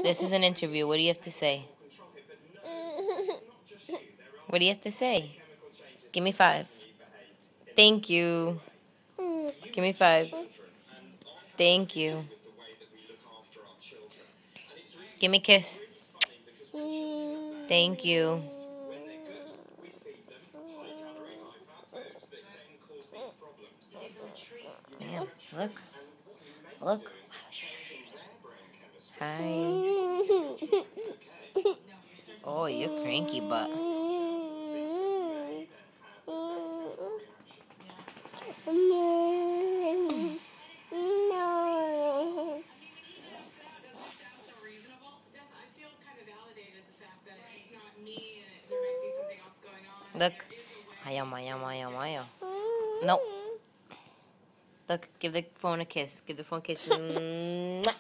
This is an interview. What do you have to say? What do you have to say? Give me 5. Thank you. Give me 5. Thank you. Give me a kiss. Thank you. Damn, look. Look. Hi. Oh, you're cranky butt. Look. Hiya, maya, maya, maya. No. Look, give the phone a kiss. Give the phone a kiss. Mwah.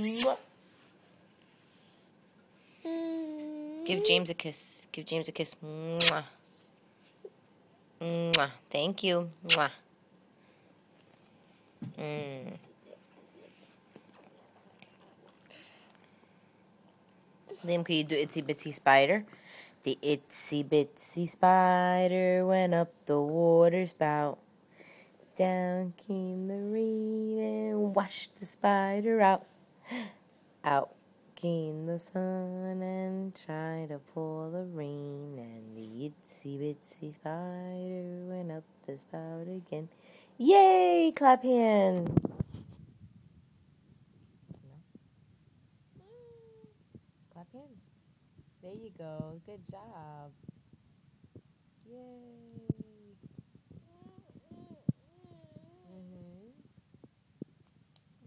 Mwah. Give James a kiss. Give James a kiss. Mwah. Mwah. Thank you. Mwah. Liam, can you do Itsy Bitsy Spider? The itsy bitsy spider went up the water spout. Down came the rain and washed the spider out. Out came the sun and tried to pour the rain. And the itsy bitsy spider went up the spout again. Yay! Clap hands! Clap hands. There you go. Good job. Yay.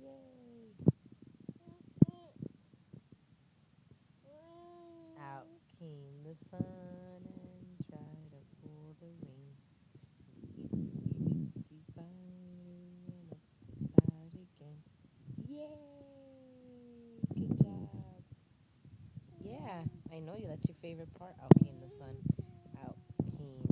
Yay. Out came the sun and tried to pull the rain. The itsy bitsy spider went up the spout again. Yay! Good job. Yeah, I know you. That's your favorite part. Out came the sun. Out came